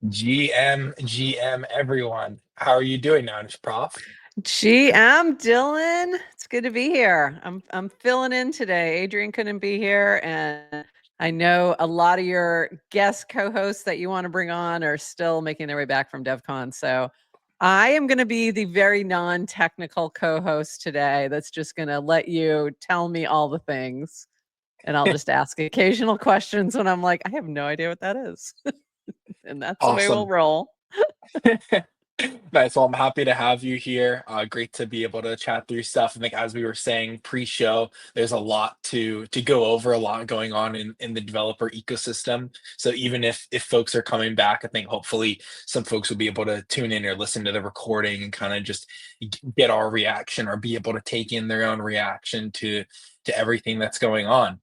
GM, everyone. How are you doing, Nounish Prof? GM Dylan, it's good to be here. I'm filling in today. Adrian couldn't be here, and I know a lot of your guest co-hosts that you want to bring on are still making their way back from DevCon. So I am going to be the very non-technical co-host today. That's just going to let you tell me all the things, and I'll just ask occasional questions when I'm like, I have no idea what that is, and that's the way we'll Awesome. roll. Nice. Well, I'm happy to have you here. Great to be able to chat through stuff. I think, as we were saying pre-show, there's a lot to go over, a lot going on in the developer ecosystem. So even if folks are coming back, I think hopefully some folks will be able to tune in or listen to the recording and kind of just get our reaction or be able to take in their own reaction to everything that's going on.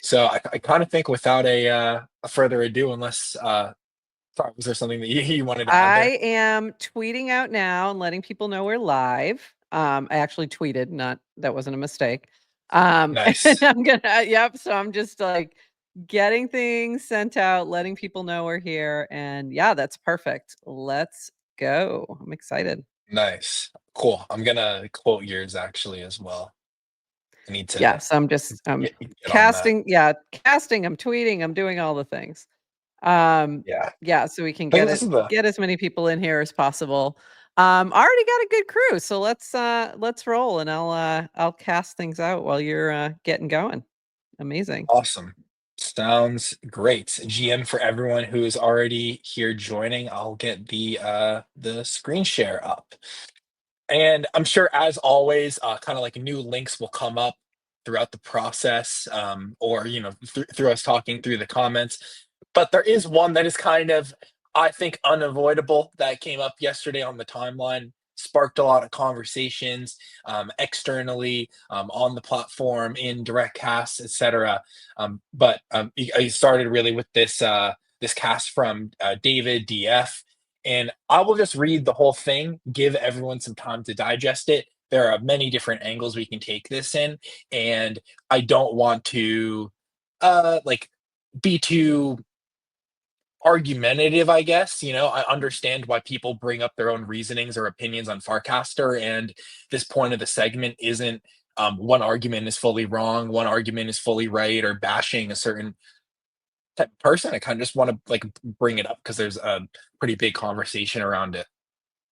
So I kind of think without a further ado, unless sorry, was there something that you wanted to add there? I am tweeting out now and letting people know we're live. I actually tweeted, not that wasn't a mistake. And Nice. I'm gonna, yep. So I'm just like getting things sent out, letting people know we're here. And yeah, that's perfect. Let's go. I'm excited. Nice. Cool. I'm gonna quote yours actually as well. I need to Yes, I'm just get on that. casting, casting, I'm tweeting, I'm doing all the things. Yeah. Yeah, so we can I think this is the get as many people in here as possible. Already got a good crew, so let's roll and I'll cast things out while you're getting going. Amazing. awesome. Sounds great. GM for everyone who is already here joining. I'll get the screen share up. And I'm sure, as always, kind of like new links will come up throughout the process, or through us talking through the comments. But there is one that is kind of, I think, unavoidable that came up yesterday on the timeline. Sparked a lot of conversations externally, on the platform, in direct casts, etc. But I started really with this cast from David DF, and I will just read the whole thing, give everyone some time to digest it. There are many different angles we can take this in, and I don't want to like be too argumentative, I guess. I understand why people bring up their own reasonings or opinions on Farcaster, and this point of the segment isn't one argument is fully wrong, one argument is fully right, or bashing a certain type of person. I kind of just want to like bring it up because there's a pretty big conversation around it.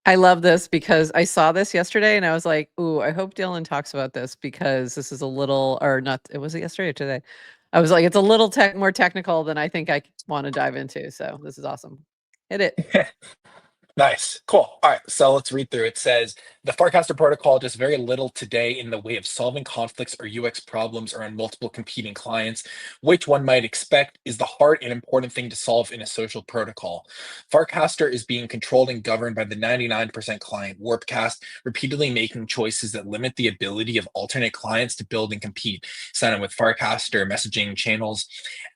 I love this because I saw this yesterday and I was like, "Ooh, I hope Dylan talks about this because this is a little or not it was it yesterday or today." I was like, "It's a little more technical than I think I want to dive into." So, this is awesome. Hit it. Nice. Cool. All right. So let's read through. It says the Farcaster protocol does very little today in the way of solving conflicts or UX problems around multiple competing clients, which one might expect is the hard and important thing to solve in a social protocol. Farcaster is being controlled and governed by the 99% client Warpcast, repeatedly making choices that limit the ability of alternate clients to build and compete, signing with Farcaster messaging channels.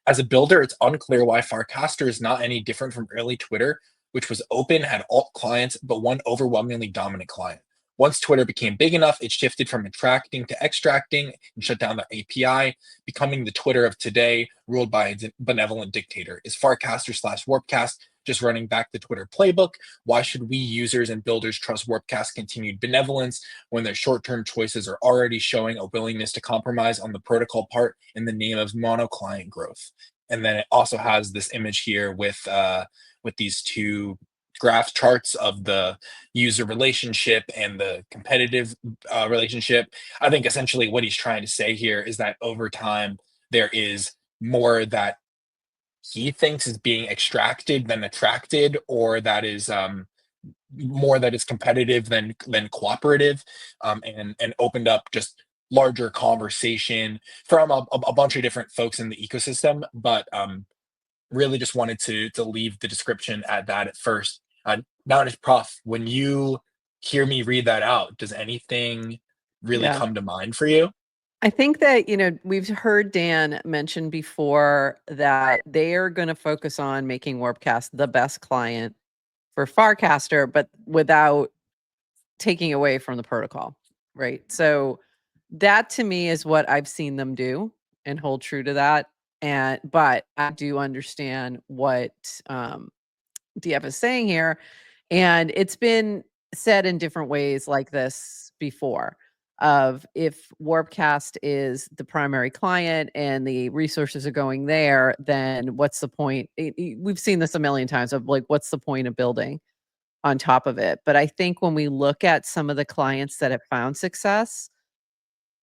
As a builder, it's unclear why Farcaster is not any different from early Twitter, which was open, had alt clients, but one overwhelmingly dominant client. Once Twitter became big enough, it shifted from attracting to extracting and shut down their API, becoming the Twitter of today, ruled by a benevolent dictator. Is Farcaster slash Warpcast just running back the Twitter playbook? Why should we users and builders trust Warpcast's continued benevolence when their short-term choices are already showing a willingness to compromise on the protocol part in the name of mono-client growth? And then it also has this image here with these two graph charts of the user relationship and the competitive relationship. I think essentially what he's trying to say here is that over time, there is more that he thinks is being extracted than attracted, or that is more that is competitive than cooperative, and opened up just larger conversation from a bunch of different folks in the ecosystem. But really just wanted to leave the description at that at first. Now, Prof, when you hear me read that out, does anything really Yeah. come to mind for you? I think that, we've heard Dan mention before that they are going to focus on making Warpcast the best client for Farcaster, but without taking away from the protocol, right? So that to me is what I've seen them do and hold true to that. But I do understand what DF is saying here. And it's been said in different ways like this before of if Warpcast is the primary client and the resources are going there, then what's the point? We've seen this a million times of like, what's the point of building on top of it? But I think when we look at some of the clients that have found success,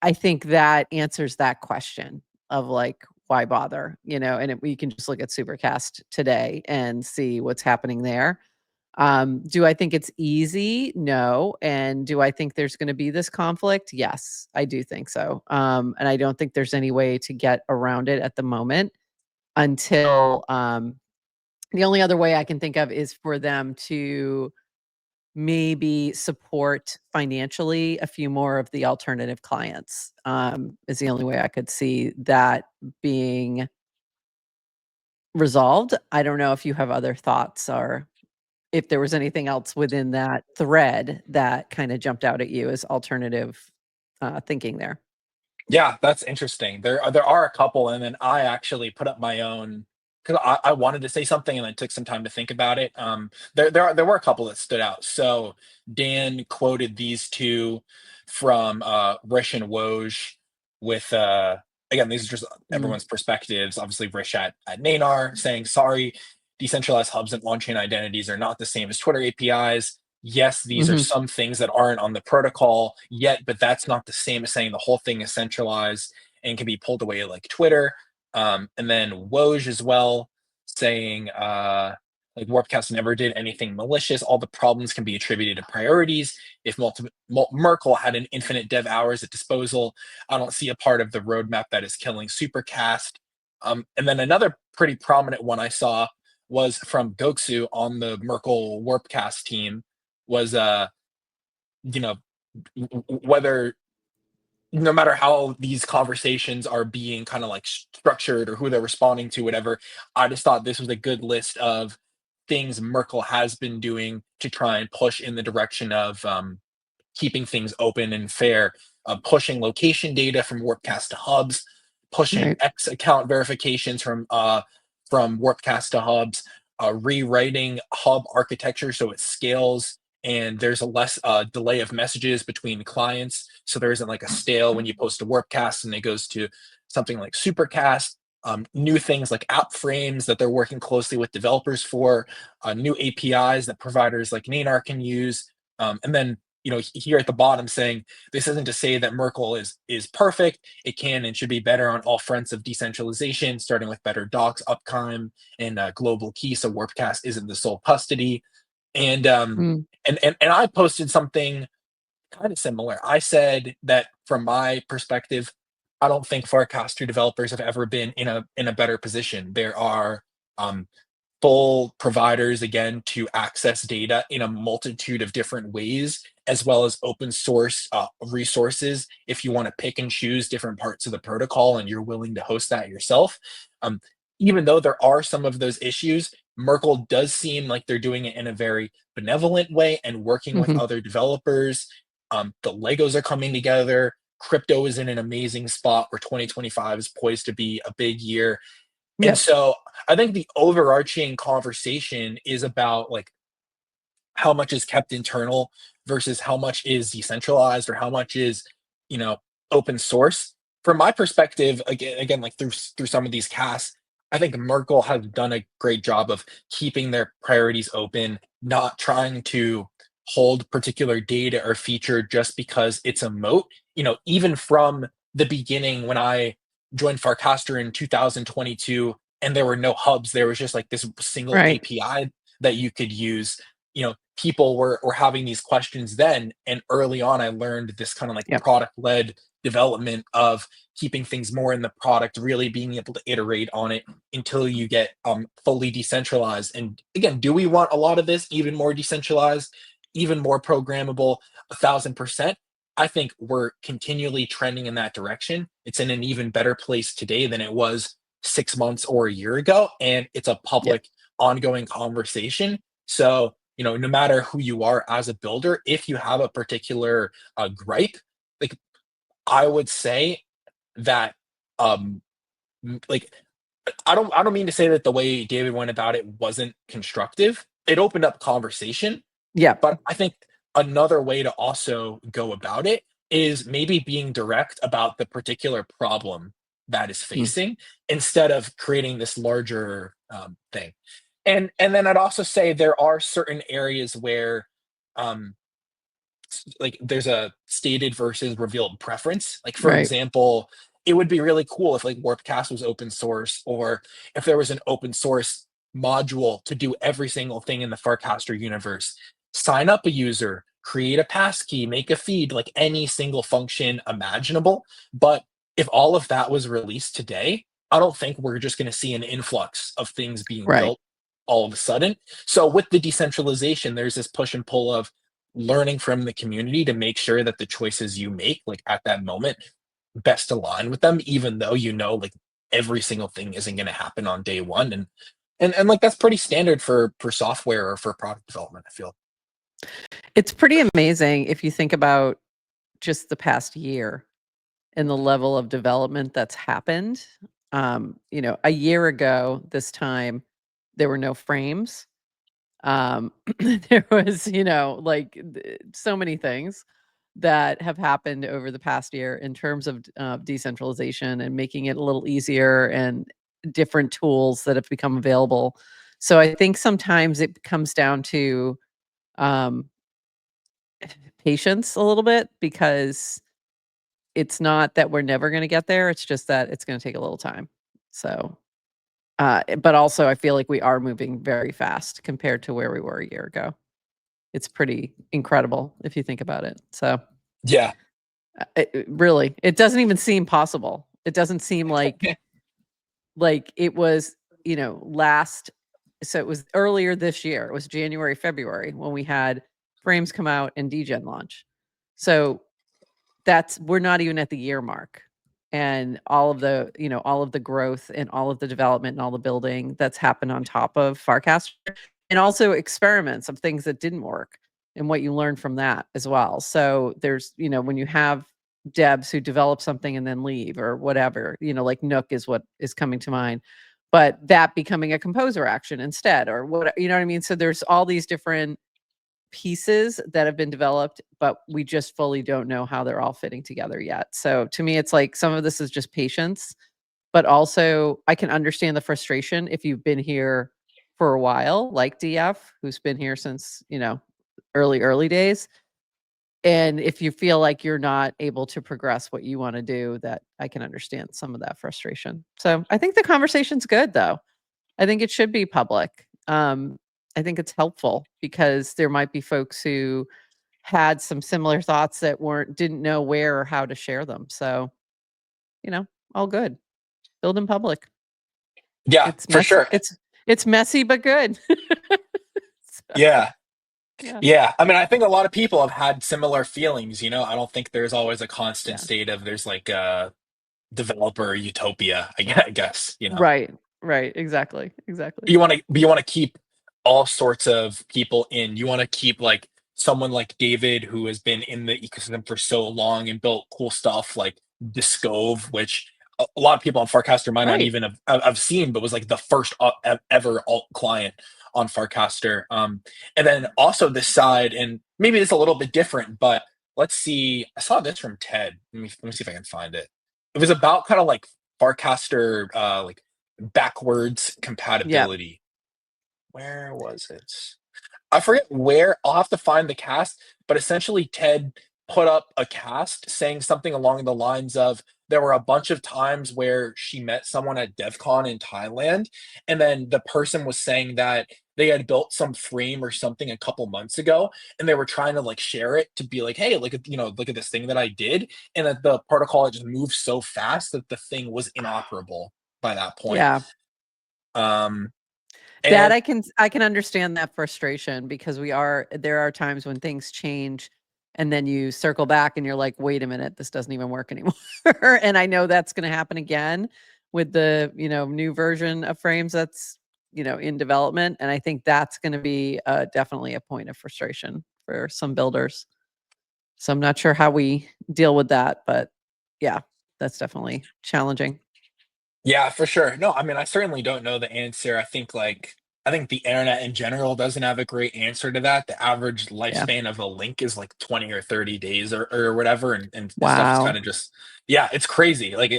I think that answers that question of like, why bother? And we can just look at Supercast today and see what's happening there. Do I think it's easy? No. And do I think there's going to be this conflict? Yes, I do think so. And I don't think there's any way to get around it at the moment until the only other way I can think of is for them to maybe support financially a few more of the alternative clients, is the only way I could see that being resolved. I don't know if you have other thoughts or if there was anything else within that thread that kind of jumped out at you as alternative thinking there. Yeah, that's interesting. There are a couple, and then I actually put up my own because I wanted to say something and I took some time to think about it. There were a couple that stood out. So Dan quoted these two from Rish and Woj with again, these are just Mm, everyone's perspectives. Obviously, Rish at Nanar saying sorry, decentralized hubs and on-chain identities are not the same as Twitter APIs. Yes, these are mhm, some things that aren't on the protocol yet, but that's not the same as saying the whole thing is centralized and can be pulled away like Twitter. And then Woj as well saying like Warpcast never did anything malicious. All the problems can be attributed to priorities. If Merkle had an infinite dev hours at disposal, I don't see a part of the roadmap that is killing Supercast. And then another pretty prominent one I saw was from Goksu on the Merkle Warpcast team was you know whether no matter how these conversations are being kind of like structured or who they're responding to, whatever, I just thought this was a good list of things Merkel has been doing to try and push in the direction of keeping things open and fair, pushing location data from Warpcast to hubs, pushing right. X account verifications from Warpcast to hubs, rewriting hub architecture so it scales and there's a less delay of messages between clients, so there isn't like a stale when you post a Warpcast and it goes to something like Supercast. New things like app frames that they're working closely with developers for, new APIs that providers like Nanar can use, and then here at the bottom saying this isn't to say that Merkle is perfect. It can and should be better on all fronts of decentralization, starting with better docs uptime and global key, so Warpcast isn't the sole custody. And Mm, and I posted something kind of similar. I said that from my perspective, I don't think Farcaster developers have ever been in a better position. There are um, full providers again to access data in a multitude of different ways, as well as open source resources if you want to pick and choose different parts of the protocol and you're willing to host that yourself. um, Even though there are some of those issues, Merkle does seem like they're doing it in a very benevolent way and working with mhm. other developers. The Legos are coming together. Crypto is in an amazing spot where 2025 is poised to be a big year. And Yep. so I think the overarching conversation is about like how much is kept internal versus how much is decentralized or how much is, you know, open source. From my perspective, again, like through some of these casts, I think Merkel has done a great job of keeping their priorities open, not trying to hold particular data or feature just because it's a moat. Even from the beginning when I joined Farcaster in 2022 and there were no hubs, there was just like this single Right. API that you could use. People were having these questions then, and early on I learned this kind of like Yep. product led development of keeping things more in the product, really being able to iterate on it until you get fully decentralized. And again, do we want a lot of this even more decentralized, even more programmable? 1,000%. I think we're continually trending in that direction. It's in an even better place today than it was 6 months or a year ago, and it's a Yep. public ongoing conversation. So no matter who you are as a builder, if you have a particular gripe, like I would say that, um, like I don't mean to say that the way David went about it wasn't constructive. it opened up conversation. Yeah. But I think another way to also go about it is maybe being direct about the particular problem that is Mm. facing instead of creating this larger thing. And then I'd also say there are certain areas where um, like there's a stated versus revealed preference. Like for Right. example, it would be really cool if like Warpcast was open source, or if there was an open source module to do every single thing in the Farcaster universe. Sign up a user, create a passkey, make a feed, like any single function imaginable. But if all of that was released today, I don't think we're just going to see an influx of things being Right. built all of a sudden. So with the decentralization, there's this push and pull of learning from the community to make sure that the choices you make like at that moment best align with them, even though you know like every single thing isn't going to happen on day one. And like that's pretty standard for software or for product development, I feel. It's pretty amazing if you think about just the past year and the level of development that's happened. A year ago this time, there were no frames. There was, like so many things that have happened over the past year in terms of decentralization and making it a little easier and different tools that have become available. So I think sometimes it comes down to um, patience a little bit because it's not that we're never going to get there. It's just that it's going to take a little time. So, but also I feel like we are moving very fast compared to where we were a year ago. It's pretty incredible if you think about it. So, Yeah. it doesn't even seem possible. It doesn't seem like it was, last so it was earlier this year. It was January, February when we had frames come out and degen launch. So, we're not even at the year mark. And all of the growth and all of the development and all the building that's happened on top of Farcaster, and also experiments of things that didn't work and what you learn from that as well. So there's, when you have devs who develop something and then leave or whatever, like Nook is what is coming to mind, but that becoming a composer action instead, or what, you know what I mean? So there's all these different pieces that have been developed, but we just fully don't know how they're all fitting together yet. So to me, it's like some of this is just patience, but also I can understand the frustration if you've been here for a while, like DF, who's been here since, early days. And if you feel like you're not able to progress what you want to do, that I can understand some of that frustration. So I think the conversation's good though. I think it should be public. I think it's helpful because there might be folks who had some similar thoughts that didn't know where or how to share them. So, all good. Build in public. Yeah, It's for messy. sure. It's messy but good. So, Yeah. yeah. Yeah. I mean, I think a lot of people have had similar feelings, I don't think there's always a constant Yeah. state of there's like a developer utopia, I guess. Right. Right. Exactly. Exactly. You want to keep all sorts of people in. You want to keep like someone like David who has been in the ecosystem for so long and built cool stuff like Discove, which a lot of people on Farcaster might not Right. even have seen, but was like the first ever alt client on Farcaster. And then also this side, and maybe it's a little bit different, but let's see. I saw this from Ted. Let me see if I can find it. It was about kind of like Farcaster, like backwards Yeah. compatibility. Where was it? I forget where. I'll have to find the cast, but essentially Ted put up a cast saying something along the lines of there were a bunch of times where she met someone at DevCon in Thailand, and then the person was saying that they had built some frame or something a couple months ago, and they were trying to like share it to be like, hey, look at this thing that I did, and that the protocol had just moved so fast that the thing was inoperable by that point. Yeah. Um, That and I can understand that frustration because there are times when things change and then you circle back and you're like, wait a minute, this doesn't even work anymore. And I know that's going to happen again with the, new version of frames that's, in development. And I think that's going to be definitely a point of frustration for some builders. So I'm not sure how we deal with that, but yeah, that's definitely challenging. yeah, for sure. No, I mean, I certainly don't know the answer. I think like I think the internet in general doesn't have a great answer to that. The average Yeah. lifespan of a link is like 20 or 30 days or whatever. And stuff is kind Wow. of just, yeah, it's crazy. Like,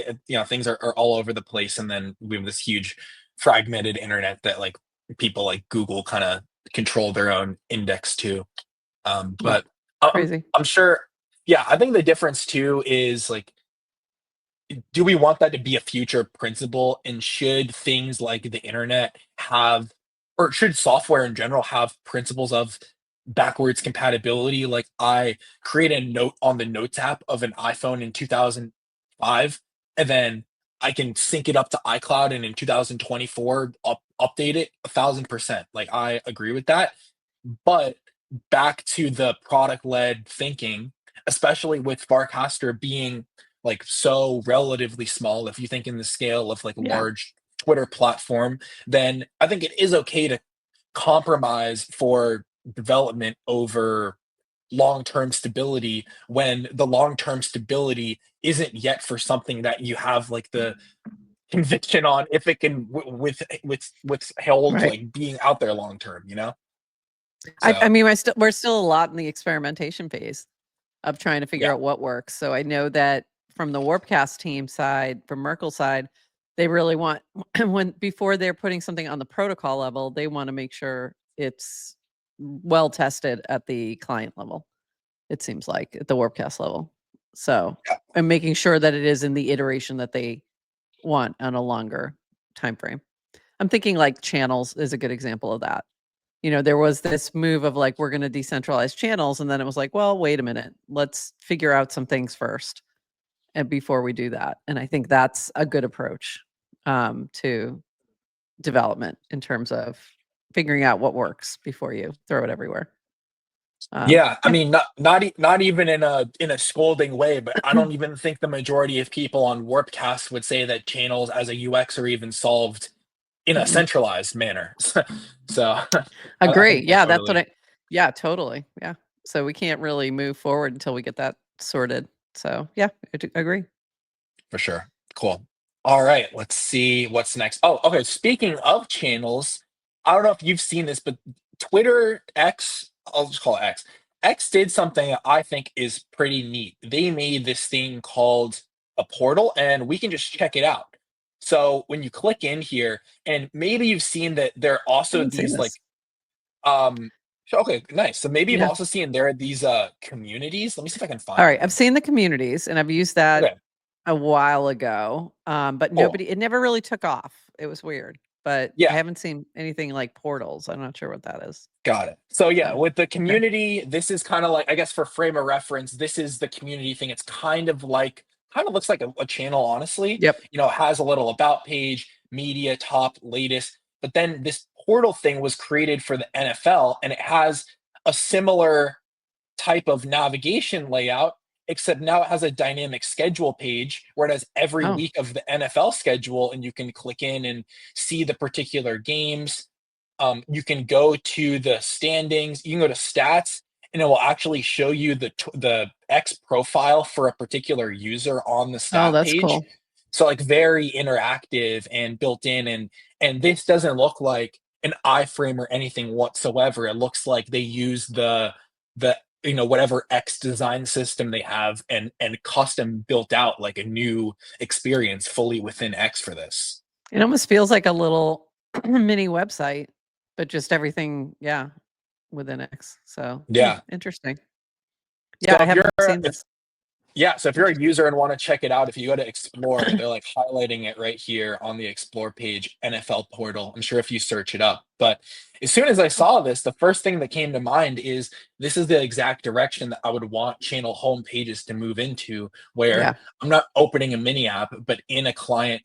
things are all over the place. And then we have this huge fragmented internet that like people like Google kind of control their own index to. Yeah. But Crazy. I'm sure, yeah, I think the difference too is like, do we want that to be a future principle? And should things like the internet have, or should software in general have principles of backwards compatibility? Like I create a note on the Notes app of an iPhone in 2005, and then I can sync it up to iCloud and in 2024 update it 1,000%. Like I agree with that. But back to the product led thinking, especially with Farcaster being like so relatively small, if you think in the scale of like Yeah. large Twitter platform, then I think it is okay to compromise for development over long-term stability when the long-term stability isn't yet for something that you have like the conviction on if it can with held Right. like being out there long term, I so mean, we're still a lot in the experimentation phase of trying to figure yeah. out what works. So I know that from the Warpcast team side, from Merkel's side, they really want when before they're putting something on the protocol level, they want to make sure it's well tested at the client level. It seems like at the Warpcast level. So and making sure that it is in the iteration that they want on a longer time frame. I'm thinking like channels is a good example of that. There was this move of like, we're going to decentralize channels. And then it was like, well, wait a minute. Let's figure out some things first and before we do that. And I think that's a good approach to development in terms of figuring out what works before you throw it everywhere. Yeah, I Yeah. mean, not even in a scolding way, but I don't even think the majority of people on Warpcast would say that channels as a UX are even solved in a Mm-mm. centralized manner. So I Agree. think they're Yeah. That's what totally yeah, totally. Yeah. So we can't really move forward until we get that sorted. So yeah, agree. for sure. Cool. All right, let's see what's next. Oh, okay. Speaking of channels, I don't know if you've seen this, but Twitter X, I'll just call it X. X did something I think is pretty neat. They made this thing called a portal, and we can just check it out. So when you click in here, and maybe you've seen that there are I also haven't seen these like this. okay, nice. So maybe you've Yeah. also seen there are these communities. Let me see if I can All find right. one. I've seen the communities and I've used that Okay, a while ago, but cool. it never really took off. It was weird, but I Yeah. haven't seen anything like portals. I'm not sure what that is. Got it. So yeah, So, with the okay. community, this is kind of like, I guess for frame of reference, this is the community thing. It's kind of looks like a channel, honestly. Yep. It has a little about page, media, top, latest. But then this portal thing was created for the NFL, and it has a similar type of navigation layout, except now it has a dynamic schedule page where it has every Oh, week of the NFL schedule, and you can click in and see the particular games. You can go to the standings, you can go to stats, and it will actually show you the X profile for a particular user on the oh, stat that's page. cool. So like very interactive and built in, and this doesn't look like an iframe or anything whatsoever. It looks like they use the whatever X design system they have and custom built out like a new experience fully within X for this. It almost feels like a little mini website, but just everything, yeah, within X. So, Yeah. interesting. So Yeah, I haven't seen if this. yeah, so if you're a Interesting. user and want to check it out, if you go to Explore, they're like highlighting it right here on the Explore page, NFL portal. I'm sure if you search it up. But as soon as I saw this, the first thing that came to mind is this is the exact direction that I would want channel home pages to move into, where Yeah. I'm not opening a mini app, but in a client,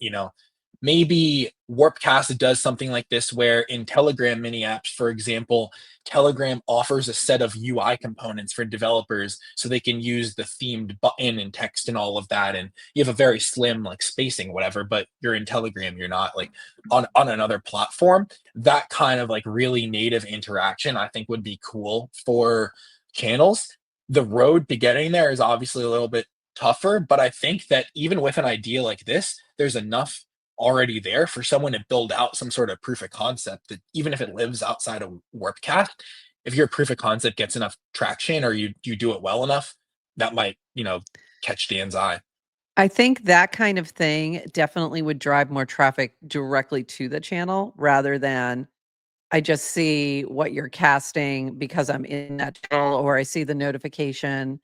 maybe Warpcast does something like this where in Telegram mini apps, for example, Telegram offers a set of UI components for developers so they can use the themed button and text and all of that. And you have a very slim like spacing, whatever, but you're in Telegram, you're not like on another platform. That kind of like really native interaction, I think would be cool for channels. The road to getting there is obviously a little bit tougher, but I think that even with an idea like this, there's enough already there for someone to build out some sort of proof of concept that even if it lives outside of Warpcast, if your proof of concept gets enough traction or you do it well enough, that might, catch Dan's eye. I think that kind of thing definitely would drive more traffic directly to the channel rather than I just see what you're casting because I'm in that channel, or I see the notification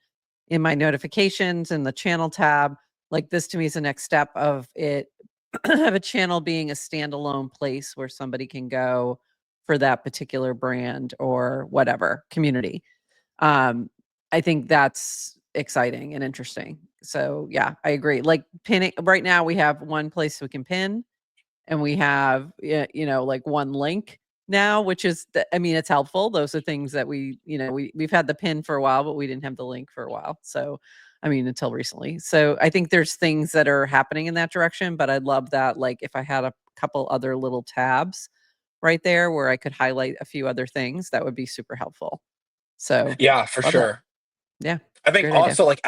in my notifications in the channel tab. Like this to me is the next step of it of a channel being a standalone place where somebody can go for that particular brand or whatever community. Um, I think that's exciting and interesting. So yeah, I agree. Like pinning right now we have one place we can pin and we have like one link now, which is I mean it's helpful. Those are things that we've had the pin for a while, but we didn't have the link for a while. So I mean until recently. So I think there's things that are happening in that direction, but I love that like if I had a couple other little tabs right there where I could highlight a few other things, that would be super helpful. So Yeah, for love that. sure. Yeah. I think Great idea. also like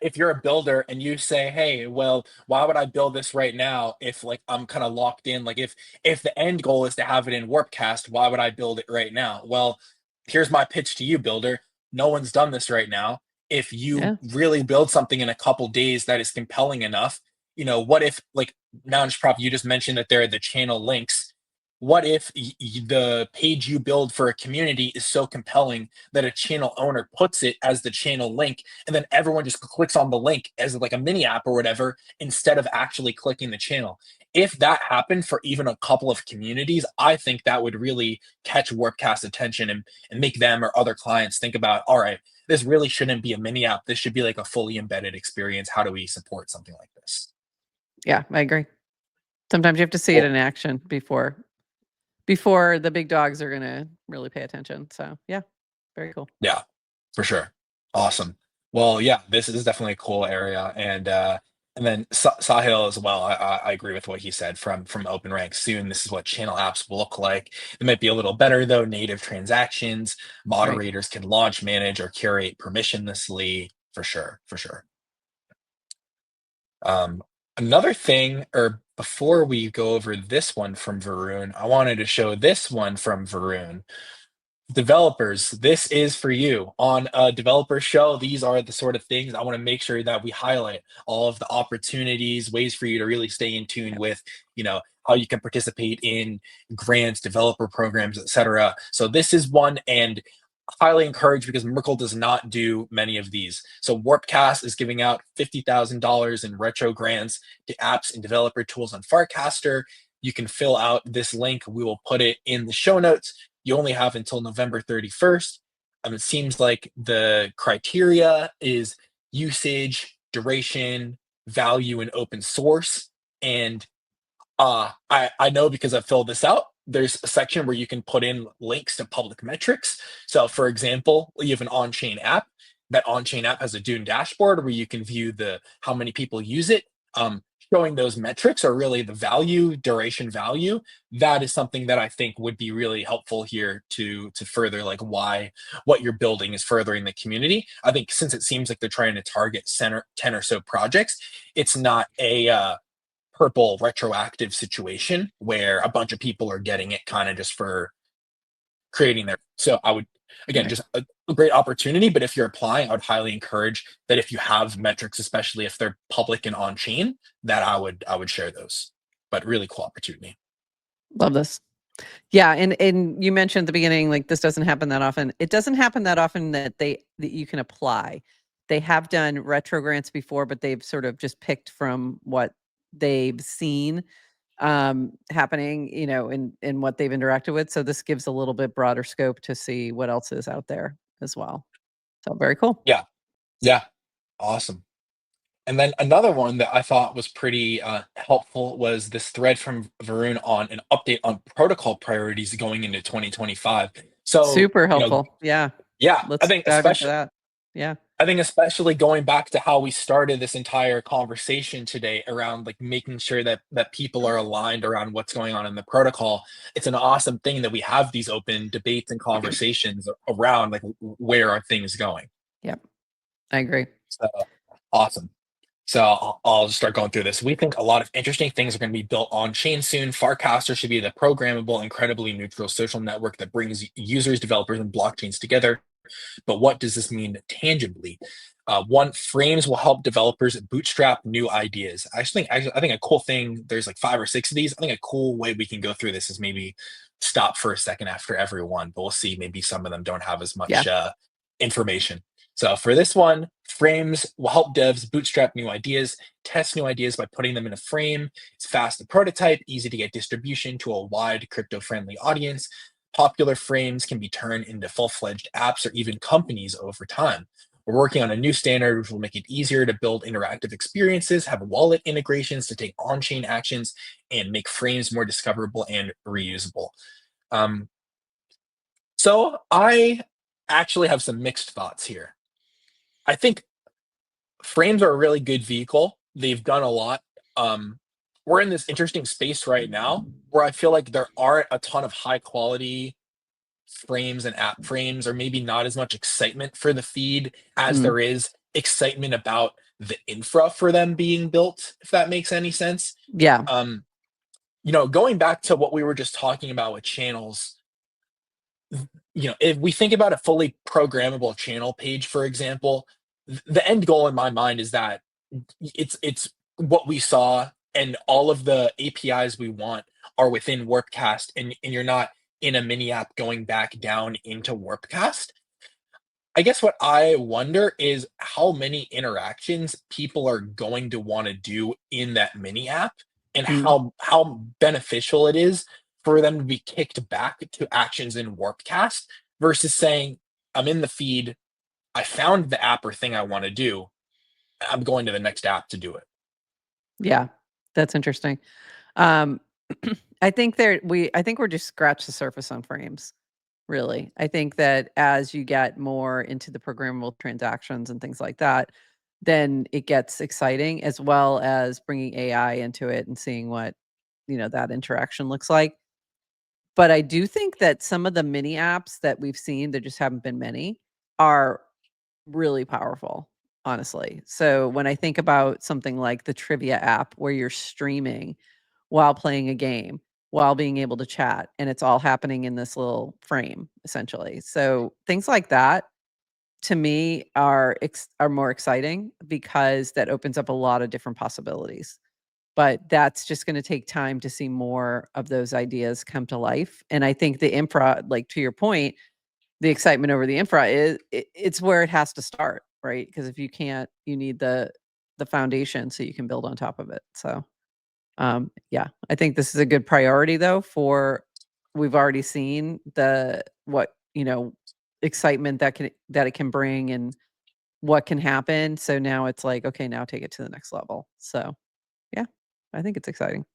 if you're a builder and you say, "Hey, well, why would I build this right now if like I'm kind of locked in? Like if the end goal is to have it in Warpcast, why would I build it right now?" Well, here's my pitch to you, builder. No one's done this right now. If you Yeah. really build something in a couple days that is compelling enough, what if like Nounish Prof, you just mentioned that there are the channel links. What if the page you build for a community is so compelling that a channel owner puts it as the channel link, and then everyone just clicks on the link as like a mini app or whatever instead of actually clicking the channel? If that happened for even a couple of communities, I think that would really catch Warpcast attention and make them or other clients think about, all right, this really shouldn't be a mini app. This should be like a fully embedded experience. How do we support something like this? Yeah, I agree. Sometimes you have to see it Cool. in action before the big dogs are gonna really pay attention. So yeah, very cool. Yeah, for sure. Awesome. Well, yeah, this is definitely a cool area, and then Sahil as well. I agree with what he said from Open Rank. Soon, this is what channel apps will look like. It might be a little better though. Native transactions, Right. moderators can launch, manage, or curate permissionlessly. For sure, for sure. Um, Another thing, or before we go over this one from Varun, I wanted to show this one from Varun. Developers, this is for you. On a developer show, these are the sort of things I want to make sure that we highlight, all of the opportunities, ways for you to really stay in tune Yeah. with, how you can participate in grants, developer programs, etc. So this is one, and highly encouraged because Merkle does not do many of these. So Warpcast is giving out $50,000 in retro grants to apps and developer tools on Farcaster. You can fill out this link. We will put it in the show notes. You only have until November 31st. It seems like the criteria is usage, duration, value, and open source. And I know because I've filled this out. There's a section where you can put in links to public metrics. So, for example, you have an on-chain app. That on-chain app has a Dune dashboard where you can view the how many people use it. Showing those metrics or really the value, duration value. That is something that I think would be really helpful here to further like why what you're building is furthering the community. I think since it seems like they're trying to target 10 or so projects, it's not a purple retroactive situation where a bunch of people are getting it kind of just for creating their. So I would, again, Right. just a great opportunity. But if you're applying, I would highly encourage that if you have metrics, especially if they're public and on chain, that I would share those. But really cool opportunity. Love this. Yeah, and you mentioned at the beginning, like this doesn't happen that often. It doesn't happen that often that you can apply. They have done retro grants before, but they've sort of just picked from what they've seen happening, in what they've interacted with. So this gives a little bit broader scope to see what else is out there as well. So very cool. Yeah, yeah, awesome. And then another one that I thought was pretty helpful was this thread from Varun on an update on protocol priorities going into 2025. So, Super helpful. Yeah. yeah, Let's dive into that. Yeah. I think especially going back to how we started this entire conversation today around like making sure that people are aligned around what's going on in the protocol. It's an awesome thing that we have these open debates and conversations around like where are things going. Yep. I agree. So awesome. So I'll just start going through this. We think a lot of interesting things are going to be built on chain soon. Farcaster should be the programmable, incredibly neutral social network that brings users, developers, and blockchains together. But what does this mean tangibly? One, frames will help developers bootstrap new ideas. I think a cool thing. There's like 5 or 6 of these. I think a cool way we can go through this is maybe stop for a second after every one, but we'll see. Maybe some of them don't have as Yeah. much information. So for this one, frames will help devs bootstrap new ideas, test new ideas by putting them in a frame. It's fast to prototype, easy to get distribution to a wide crypto-friendly audience. Popular frames can be turned into full-fledged apps or even companies over time. We're working on a new standard which will make it easier to build interactive experiences, have wallet integrations to take on-chain actions, and make frames more discoverable and reusable. Um, so I actually have some mixed thoughts here. I think frames are a really good vehicle. They've done a lot. Um, we're in this interesting space right now where I feel like there aren't a ton of high quality frames and app frames, or maybe not as much excitement for the feed as Mm. there is excitement about the infra for them being built, if that makes any sense. Yeah. Um, going back to what we were just talking about with channels, if we think about a fully programmable channel page, for example, the end goal in my mind is that it's what we saw, and all of the APIs we want are within Warpcast, and you're not in a mini app going back down into Warpcast. I guess what I wonder is how many interactions people are going to want to do in that mini app, and Mm. how beneficial it is for them to be kicked back to actions in Warpcast versus saying, I'm in the feed, I found the app or thing I want to do, I'm going to the next app to do it. Yeah. That's interesting. Um, I think we're just scratched the surface on frames, really. I think that as you get more into the programmable transactions and things like that, then it gets exciting, as well as bringing AI into it and seeing what, that interaction looks like. But I do think that some of the mini apps that we've seen, there just haven't been many, are really powerful, honestly. So when I think about something like the trivia app where you're streaming while playing a game, while being able to chat, and it's all happening in this little frame, essentially. So things like that to me are more exciting because that opens up a lot of different possibilities. But that's just gonna take time to see more of those ideas come to life. And I think the infra, like to your point, the excitement over the infra is it's where it has to start, right? Because if you can't, you need the foundation so you can build on top of it. So, yeah, I think this is a good priority though for we've already seen the what, excitement that it can bring and what can happen. So now it's like, okay, now take it to the next level. So, yeah, I think it's exciting.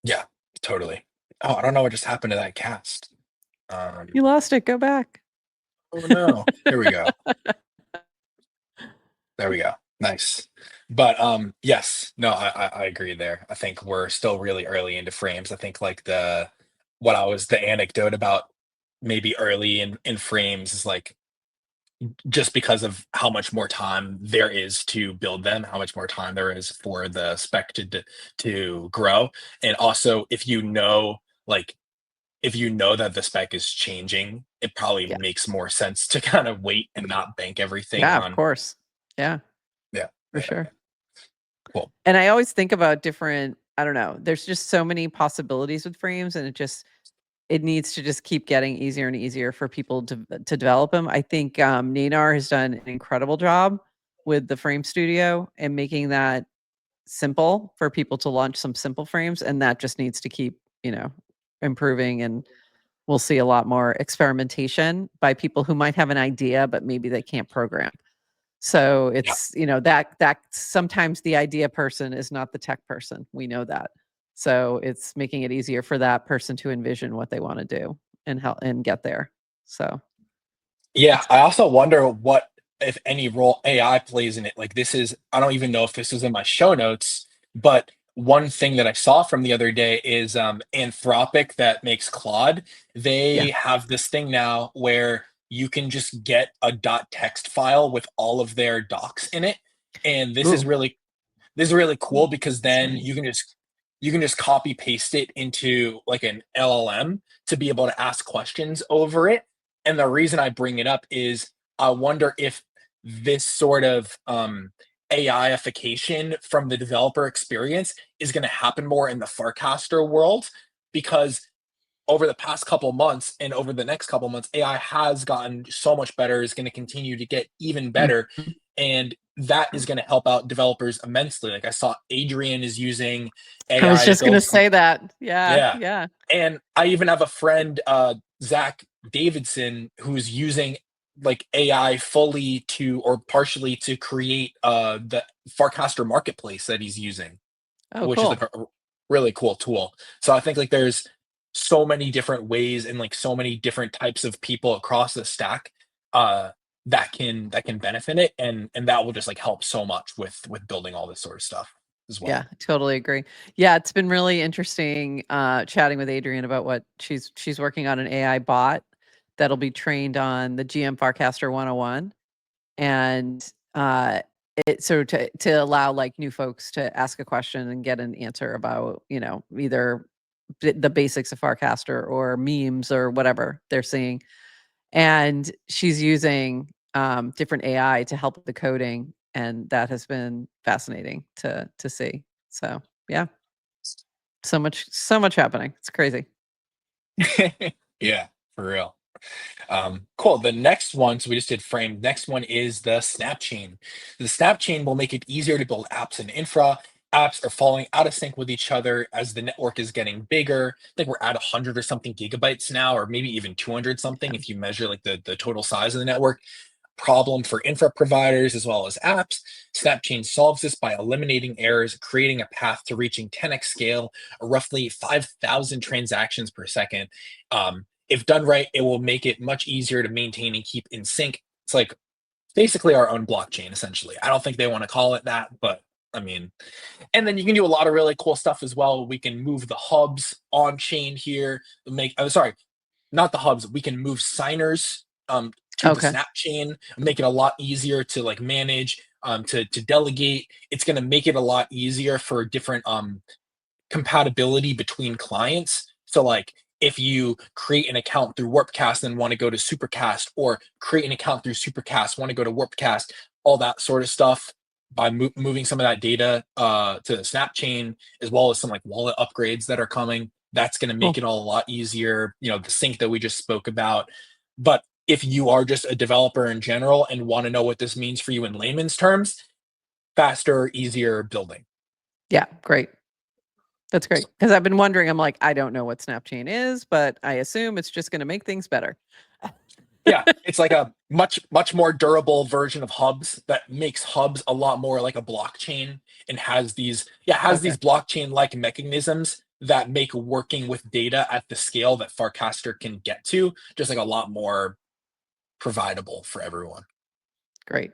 Yeah, totally. Oh, I don't know what just happened to that cast. You lost it, go back. Oh no. Here we go. There we go. Nice. But yes, no, I agree there. I think we're still really early into frames. I think like the anecdote about maybe early in frames is like just because of how much more time there is to build them, how much more time there is for the spec to grow. And also like if you know that the spec is changing, it probably Yeah. makes more sense to kind of wait and not bank everything Yeah, of on. course. Yeah, Yeah, for yeah, sure. cool. And I always think about different I don't know, there's just so many possibilities with frames, and it needs to just keep getting easier and easier for people to develop them. I think, Nanar has done an incredible job with the frame studio and making that simple for people to launch some simple frames, and that just needs to keep, improving, and we'll see a lot more experimentation by people who might have an idea, but maybe they can't program. So Yeah. it's, that sometimes the idea person is not the tech person. We know that. So it's making it easier for that person to envision what they want to do and help and get there. So Yeah, it's I also wonder what, if any, role AI plays in it. Like this is, I don't even know if this is in my show notes, but one thing that I saw from the other day is Anthropic that makes Claude. yeah. They have this thing now where you can just get a .text file with all of their docs in it, And Ooh, this is really cool because that's then nice. you can just copy paste it into like an LLM to be able to ask questions over it. And the reason I bring it up is I wonder if this sort of AIification from the developer experience is going to happen more in the Farcaster world, because over the past couple months and over the next couple months, AI has gotten so much better, is going to continue to get even better. Mhm. And that is going to help out developers immensely. Like I saw Adrian is using I was AI to just gonna build some, say that. Yeah, yeah. yeah. And I even have a friend, Zach Davidson, who's using like AI fully to or partially to create the Farcaster marketplace that he's using, Oh, which is like cool. a really cool tool. So I think like there's so many different ways and like so many different types of people across the stack uh that can benefit it, and that will just like help so much with building all this sort of stuff as well. Yeah, totally agree. Yeah, it's been really interesting chatting with Adrienne about what she's working on an AI bot that'll be trained on the GM Farcaster 101 and it so to allow like new folks to ask a question and get an answer about, either the basics of Farcaster or memes or whatever they're seeing. And she's using different AI to help with the coding, and that has been fascinating to see. So yeah, so much happening. It's crazy. Yeah, for real. Cool. The next one, so we just did frame. Next one is the snap chain. The snap chain will make it easier to build apps and infra. Apps are falling out of sync with each other as the network is getting bigger. I think we're at 100 or something gigabytes now, or maybe even 200 something Yeah. if you measure like the total size of the network. Problem for infra providers as well as apps. Snapchain solves this by eliminating errors, creating a path to reaching 10x scale, or roughly 5,000 transactions per second. If done right, it will make it much easier to maintain and keep in sync. It's like basically our own blockchain, essentially. I don't think they want to call it that, but I mean, and then you can do a lot of really cool stuff as well. We can move the hubs on chain here, make, I'm sorry, not the hubs. We can move signers to the Okay. snap chain, make it a lot easier to like manage, to delegate. It's going to make it a lot easier for different compatibility between clients. So like if you create an account through Warpcast and want to go to Supercast, or create an account through Supercast, want to go to Warpcast, all that sort of stuff by moving some of that data to the snap chain, as well as some like wallet upgrades that are coming. That's going to make Cool. it all a lot easier. You know, the sync that we just spoke about. But if you are just a developer in general and want to know what this means for you in layman's terms, faster, easier building. Yeah. Great. That's great. Because I've been wondering. I'm like, I don't know what Snapchain is, but I assume it's just going to make things better. Yeah, it's like a much more durable version of hubs that makes hubs a lot more like a blockchain, and has these, yeah, has Okay. these blockchain like mechanisms that make working with data at the scale that Farcaster can get to just like a lot more providable for everyone. Great.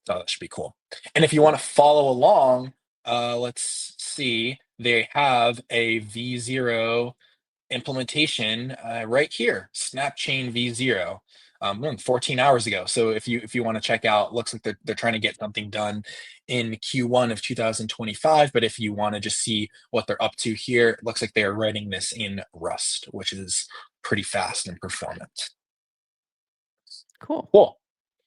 So that should be cool. And if you want to follow along, let's see, they have a V0 implementation right here, Snapchain V0, 14 hours ago. So if you want to check out, looks like they're trying to get something done in Q1 of 2025. But if you want to just see what they're up to here, it looks like they are writing this in Rust, which is pretty fast and performant. Cool. Cool.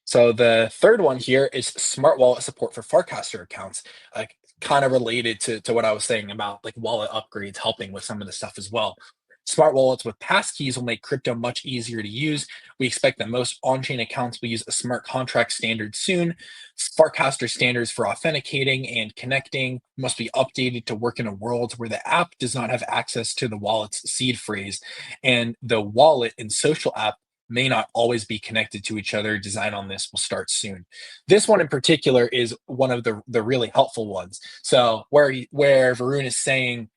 So the third one here is smart wallet support for Farcaster accounts, like kind of related to what I was saying about like wallet upgrades helping with some of the stuff as well. Smart wallets with passkeys will make crypto much easier to use. We expect that most on-chain accounts will use a smart contract standard soon. Farcaster standards for authenticating and connecting must be updated to work in a world where the app does not have access to the wallet's seed phrase, and the wallet and social app may not always be connected to each other. Design on this will start soon. This one in particular is one of the really helpful ones. So where Varun is saying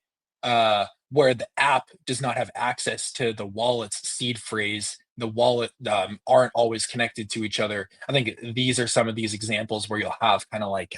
where the app does not have access to the wallet's seed phrase, the wallet aren't always connected to each other. I think these are some of these examples where you'll have kind of like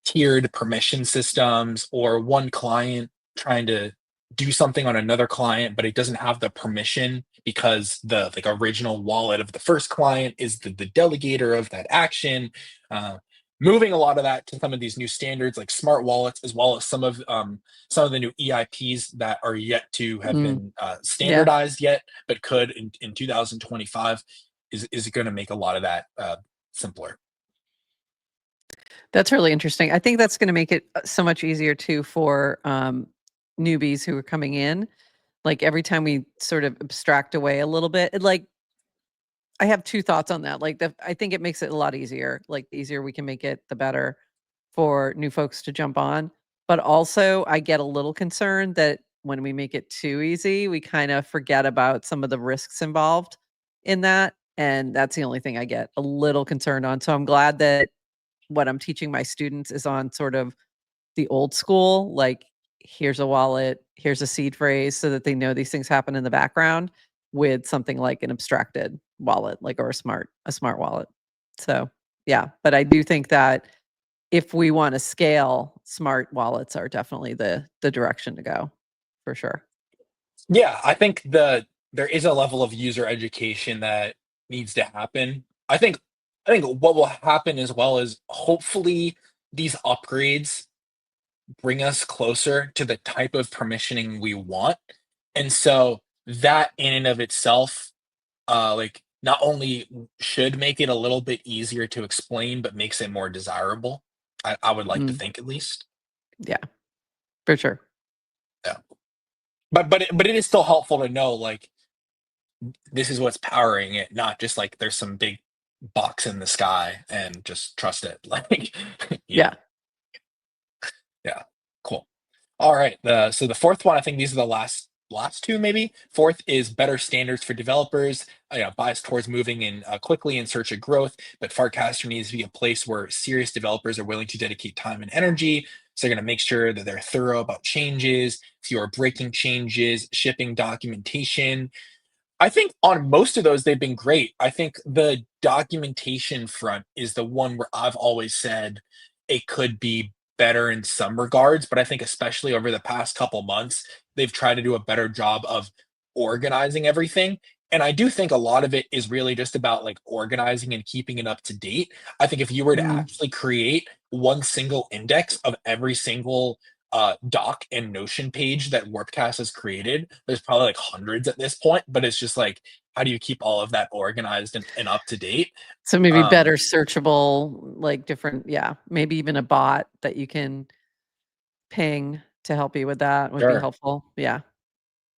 tiered permission systems, or one client trying to do something on another client, but it doesn't have the permission because the like original wallet of the first client is the delegator of that action. Uh, Moving a lot of that to some of these new standards like smart wallets, as well as some of the new EIPs that are yet to have Mm, been yeah, standardized yet, but could in 2025 is going to make a lot of that simpler. that's really interesting. I think that's gonna make it so much easier too for newbies who are coming in. Like every time we sort of abstract away a little bit, like I have 2 thoughts on that. Like I think it makes it a lot easier. Like the easier we can make it, the better for new folks to jump on. But also I get a little concerned that when we make it too easy, we kind of forget about some of the risks involved in that. And that's the only thing I get a little concerned on. So I'm glad that what I'm teaching my students is on sort of the old school, like here's a wallet, here's a seed phrase so that they know these things happen in the background with something like an abstracted wallet, like or a smart wallet. So, yeah, but I do think that if we want to scale, smart wallets are definitely the direction to go for sure. Yeah, I think there is a level of user education that needs to happen. I think what will happen as well is hopefully these upgrades bring us closer to the type of permissioning we want. And so that in and of itself, like not only should make it a little bit easier to explain, but makes it more desirable. I would like to Mm, think at least. yeah, for sure. Yeah. But it is still helpful to know like this is what's powering it, not just like there's some big box in the sky and just trust it. Like, you know, Yeah. yeah, cool. All right. So the fourth one, I think these are the last two maybe. Fourth is better standards for developers. Bias towards moving in quickly in search of growth, but Farcaster needs to be a place where serious developers are willing to dedicate time and energy. So they're going to make sure that they're thorough about changes, fewer breaking changes, shipping documentation. I think on most of those, they've been great. I think the documentation front is the one where I've always said it could be better in some regards, but I think especially over the past couple months, they've tried to do a better job of organizing everything. And I do think a lot of it is really just about like organizing and keeping it up to date. I think if you were to Mm. actually create one single index of every single doc and Notion page that Warpcast has created. There's probably like hundreds at this point, but it's just like, how do you keep all of that organized and up to date? So maybe Um, better searchable, like different, yeah, maybe even a bot that you can ping to help you with that would be sure. helpful. Yeah,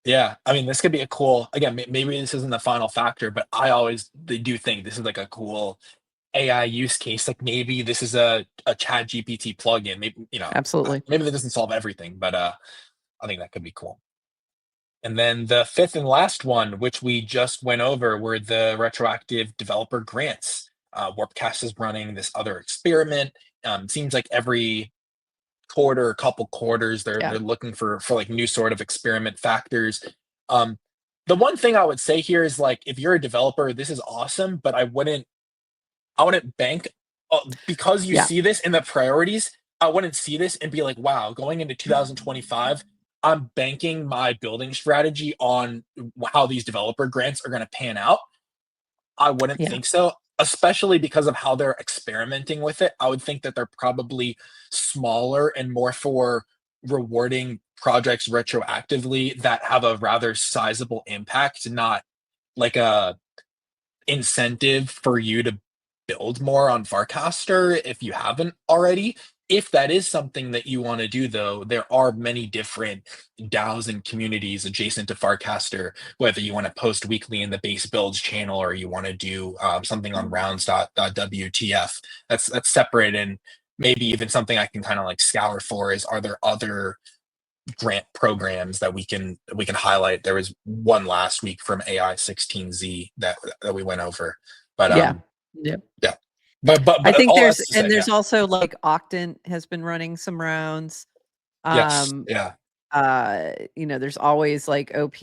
Yeah. I mean, this could be a cool, again, maybe this isn't the final factor, but they do think this is like a cool AI use case. Like maybe this is a chat GPT plugin. Maybe, absolutely. maybe that doesn't solve everything, but I think that could be cool. And then the fifth and last one, which we just went over, were the retroactive developer grants. Warpcast is running this other experiment. Seems like every quarter, a couple quarters, Yeah, they're looking for like new sort of experiment factors. Um, the one thing I would say here is like if you're a developer, this is awesome, but I wouldn't bank because you yeah, see this in the priorities. I wouldn't see this and be like, wow, going into 2025, I'm banking my building strategy on how these developer grants are going to pan out. I wouldn't yeah, think so, especially because of how they're experimenting with it. I would think that they're probably smaller and more for rewarding projects retroactively that have a rather sizable impact, not like a incentive for you to build more on Farcaster if you haven't already. If that is something that you want to do, though, there are many different DAOs and communities adjacent to Farcaster, whether you want to post weekly in the base builds channel or you want to do something on rounds.wtf. That's separate and maybe even something I can kind of like scour for is are there other grant programs that we can highlight. There was one last week from AI 16Z that we went over, but yeah, yeah. yeah, but I think all there's that's to say, and yeah, there's also like Octant has been running some rounds. yes, Um, yeah, there's always like OP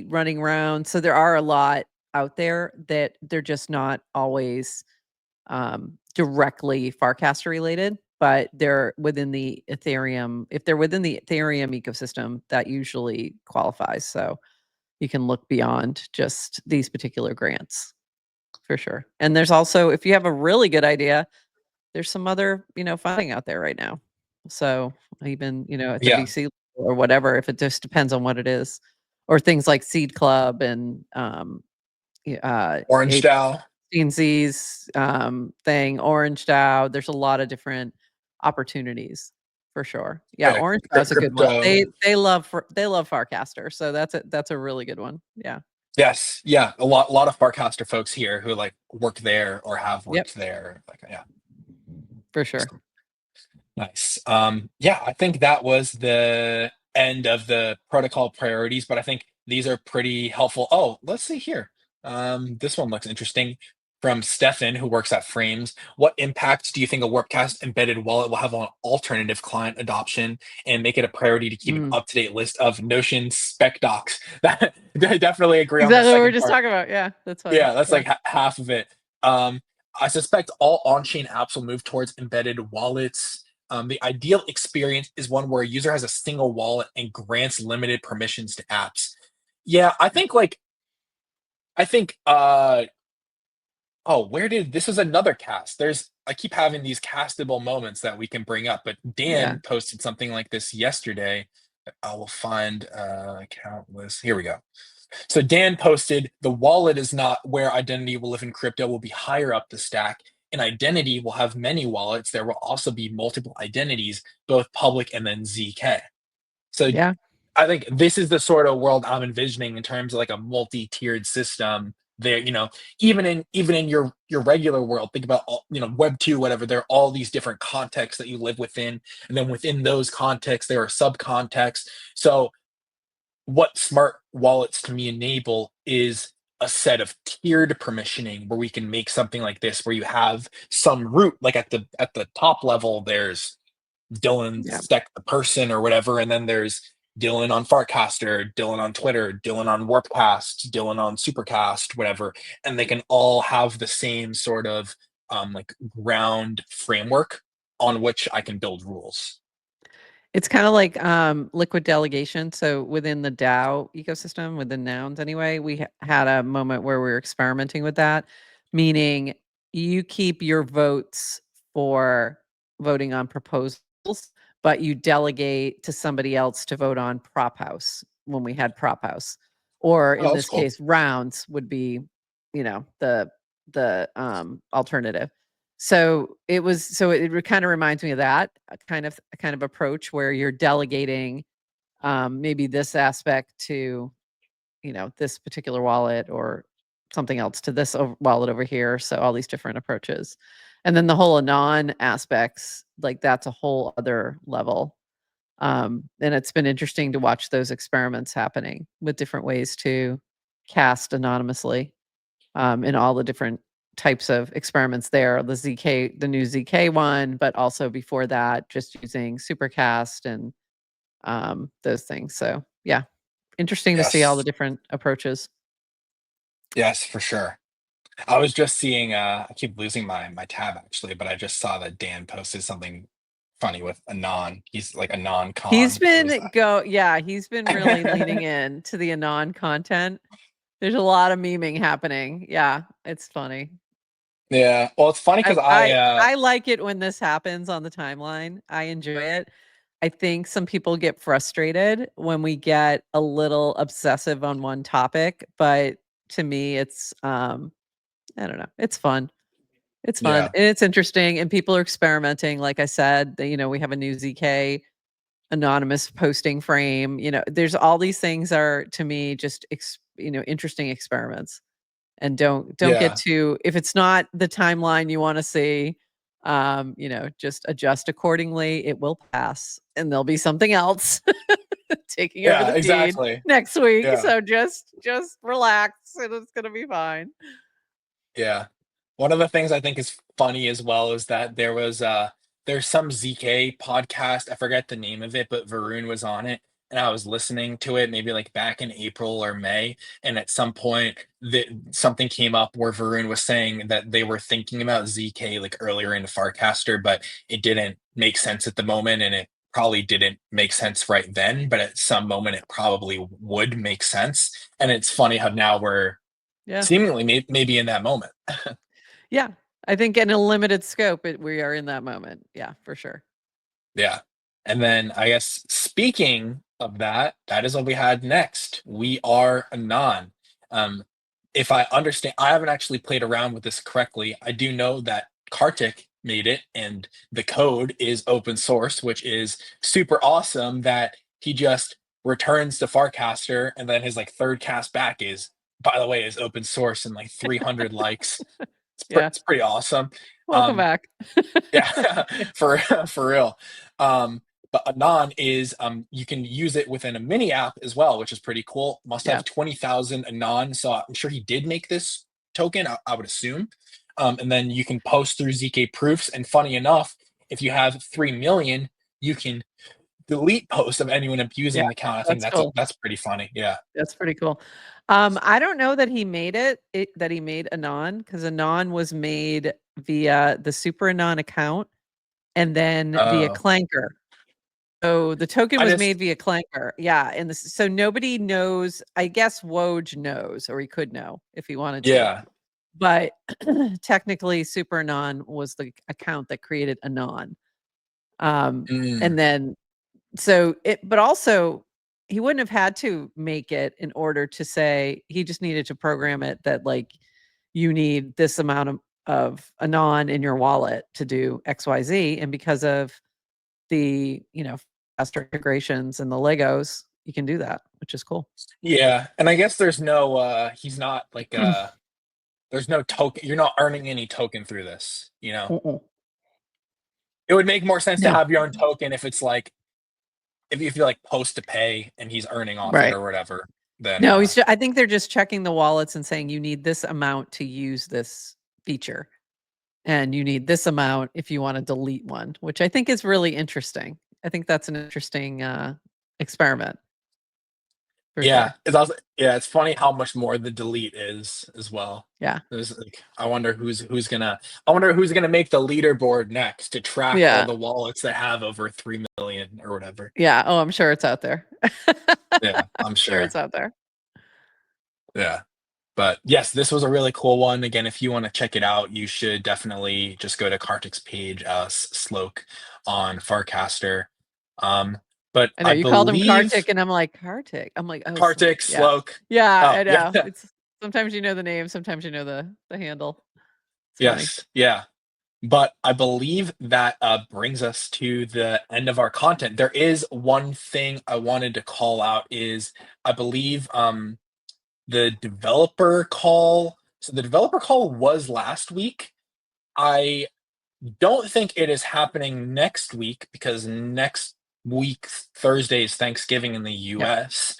running around. So there are a lot out there that they're just not always directly Farcaster related. but they're within the Ethereum. If they're within the Ethereum ecosystem, that usually qualifies. So you can look beyond just these particular grants for sure. And there's also, if you have a really good idea, there's some other, funding out there right now. So even, at the Yeah. VC or whatever, if it just depends on what it is, or things like Seed Club and Orange DAO. Z's thing, Orange DAO. There's a lot of different opportunities for sure. Yeah, Yeah. Orange DAO is a good one. Crypto. They love Farcaster, so that's a really good one. Yeah. Yes. Yeah. A lot of Farcaster folks here who like work there or have Yep, worked there. Like, yeah. for sure. Nice. Yeah, I think that was the end of the protocol priorities, but I think these are pretty helpful. Oh, let's see here. This one looks interesting. From Stefan, who works at Frames. What impact do you think a Warpcast embedded wallet will have on alternative client adoption and make it a priority to keep an Mm. up-to-date list of Notion spec docs? That I definitely agree on the Exactly what we were second just part. talking about. Yeah, that's fun. Yeah, that's Yeah. like half of it. I suspect all on-chain apps will move towards embedded wallets. The ideal experience is one where a user has a single wallet and grants limited permissions to apps. Yeah, I think oh, where did this is another cast. I keep having these castable moments that we can bring up, but Yeah. Dan posted something like this yesterday. I will find account list. Here we go. So Dan posted, the wallet is not where identity will live in crypto, will be higher up the stack. And identity will have many wallets. There will also be multiple identities, both public and then ZK. So Yeah. I think this is the sort of world I'm envisioning in terms of like a multi-tiered system. There, even in your regular world, think about all, Web 2, whatever, there are all these different contexts that you live within. And then within those contexts, there are subcontexts. So what smart wallets to me enable is a set of tiered permissioning where we can make something like this where you have some root, like at the top level there's Dylan Yeah. Steck the person or whatever, and then there's Dylan on Farcaster, Dylan on Twitter, Dylan on Warpcast, Dylan on Supercast, whatever, and they can all have the same sort of like ground framework on which I can build rules. It's kind of like liquid delegation. So within the DAO ecosystem, within nouns anyway, we had a moment where we were experimenting with that, meaning you keep your votes for voting on proposals, but you delegate to somebody else to vote on prop house when we had prop house. Or Oh, in that's this cool. case, rounds would be, the alternative. So it kind of reminds me of that a kind of approach where you're delegating maybe this aspect to, this particular wallet or something else to this wallet over here. So all these different approaches. And then the whole anon aspects, like that's a whole other level. And it's been interesting to watch those experiments happening with different ways to cast anonymously in all the different types of experiments there. The new ZK one, but also before that, just using Supercast and those things. So yeah, interesting to see all the Yes. different approaches. Yes, for sure. I was just seeing I keep losing my tab actually, but I just saw that Dan posted something funny with Anon. He's like Anon He's Con. What is been yeah, he's been really leaning that? in to the anon content. There's a lot of memeing happening. Yeah, it's funny. Yeah. Well, it's funny I because I I I like it when this happens on the timeline. I enjoy it. I think some people get frustrated when we get a little obsessive on one topic, but to me it's I don't know. It's fun. It's fun yeah. and it's interesting and people are experimenting like I said, we have a new ZK anonymous posting frame, there's all these things are to me just interesting experiments. And don't get Yeah. too if it's not the timeline you wanna see, just adjust accordingly, it will pass, and there'll be something else taking over Yeah, the feed exactly. next week, Yeah. so just relax, and it's gonna be fine. Yeah. One of the things I think is funny as well is that there's some ZK podcast, I forget the name of it, but Varun was on it, and I was listening to it maybe like back in April or May, and at some point something came up where Varun was saying that they were thinking about ZK like earlier in Farcaster, but it didn't make sense at the moment, and it probably didn't make sense right then, but at some moment it probably would make sense. And it's funny how now we're Yeah. seemingly maybe in that moment. Yeah. I think in a limited scope, we are in that moment. Yeah, for sure. Yeah. And then I guess speaking of that, that is what we had next. We are Anon. Um, if I understand, I haven't actually played around with this correctly. I do know that Kartik made it and the code is open source, which is super awesome that he just returns to Farcaster and then his like third cast back is, by the way, is open source and like 300 likes. Yeah. It's pretty awesome. Welcome Um, back. yeah, for for real. Um, but Anon is you can use it within a mini app as well, which is pretty cool. Must Yeah. have 20,000 Anon, so I'm sure he did make this token. I would assume. And then you can post through ZK proofs. And funny enough, if you have 3 million, you can delete posts of anyone Yeah. abusing the account. I think That's cool. that's pretty funny. Yeah. That's pretty cool. I don't know that he made that he made Anon, because Anon was made via the Super Anon account and then via Oh, Clanker. So the token I was made just via Clanker. Yeah. And so nobody knows. I guess Woj knows, or he could know if he wanted to. yeah. But technically, Super Anon was the account that created Anon. Mm, And then but also he wouldn't have had to make it in order to say, he just needed to program it that like you need this amount of anon in your wallet to do XYZ. And because of the, faster integrations and the Legos, you can do that, which is cool. yeah. And I guess there's no he's not like there's no token. You're not earning any token through this, you know? Mm-mm. It would make more sense to No. have your own token if it's like if you like post to pay and he's earning off it Right. or whatever, then No, I think they're just checking the wallets and saying you need this amount to use this feature. And you need this amount if you want to delete one, which I think is really interesting. I think that's an interesting experiment for yeah, sure. it's also yeah, it's funny how much more the delete is as well. Yeah. There's like I wonder who's gonna make the leaderboard next to track all Yeah. the wallets that have over 3 million or whatever. Yeah. Oh, I'm sure it's out there. Yeah, I'm I'm sure sure. it's out there. Yeah. But yes, this was a really cool one. Again, if you want to check it out, you should definitely just go to Kartik's page, Sloke on Farcaster. Um, but I know I you called him believe Kartik, and I'm like, Kartik. I'm like, oh, Sloke. Kartik, Yeah. Sloke. Yeah, Oh, I yeah, know. It's sometimes you know the name, sometimes you know the handle. It's funny. yes, yeah. But I believe that brings us to the end of our content. There is one thing I wanted to call out is I believe the developer call. So the developer call was last week. I don't think it is happening next week because next week Thursday is Thanksgiving in the Yep. US.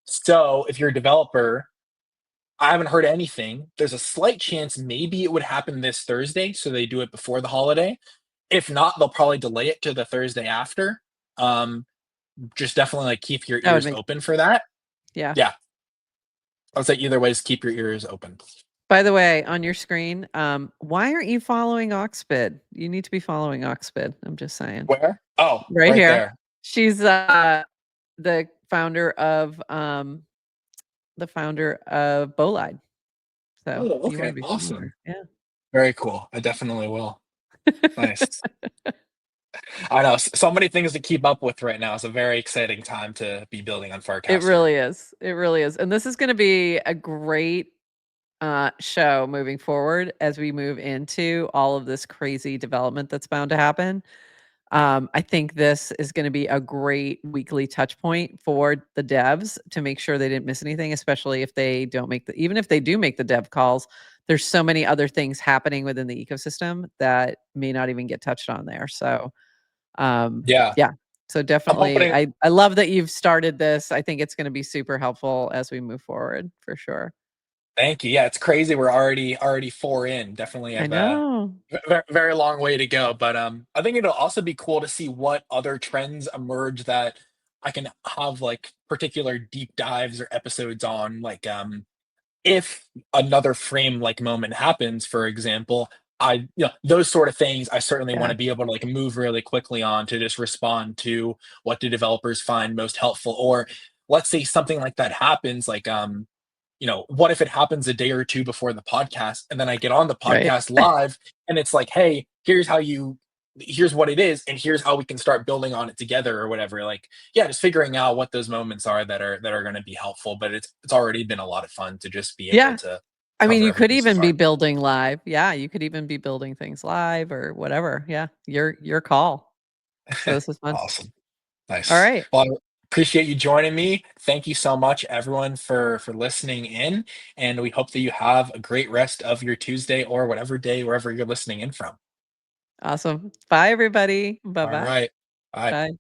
So if you're a developer, I haven't heard anything. There's a slight chance maybe it would happen this Thursday, so they do it before the holiday. If not, they'll probably delay it to the Thursday after. Um, just definitely like keep your That would ears make open for that. yeah. Yeah, I would say either way, just keep your ears open. By the way, on your screen, why aren't you following Oxbid? You need to be following Oxbid. I'm just saying. Where? Oh, Right right here. there. She's the founder of Bolide. So Oh, you want okay, to be following awesome. her. Yeah. Very cool. I definitely will. Nice. I know so many things to keep up with right now. It's a very exciting time to be building on It Farcaster. really is. It really is. And this is going to be a great show moving forward as we move into all of this crazy development that's bound to happen. I think this is going to be a great weekly touch point for the devs to make sure they didn't miss anything, especially if they don't make even if they do make the dev calls, there's so many other things happening within the ecosystem that may not even get touched on there. So, Yeah, yeah. So I'm definitely, hoping. I love that you've started this. I think it's going to be super helpful as we move forward for sure. Thank you. Yeah, it's crazy. We're already four in. Definitely I have a know. very long way to go. But I think it'll also be cool to see what other trends emerge that I can have like particular deep dives or episodes on like if another frame like moment happens, for example, those sort of things I certainly want Yeah. to be able to like move really quickly on to just respond to what do developers find most helpful. Or let's say something like that happens, like what if it happens a day or two before the podcast and then I get on the Right. podcast live and it's like, hey, here's what it is and here's how we can start building on it together or whatever. Like, yeah, just figuring out what those moments are that are going to be helpful. But it's already been a lot of fun to just be able Yeah. to I mean, cover you could everything so even be far. building live. Yeah, you could even be building things live or whatever. Yeah, your call. So this is fun. Awesome. All Nice. right. Well, I appreciate you joining me. Thank you so much, everyone, for listening in, and we hope that you have a great rest of your Tuesday or whatever day, wherever you're listening in from. Awesome. Bye, everybody. All Bye-bye. right. Bye. Bye.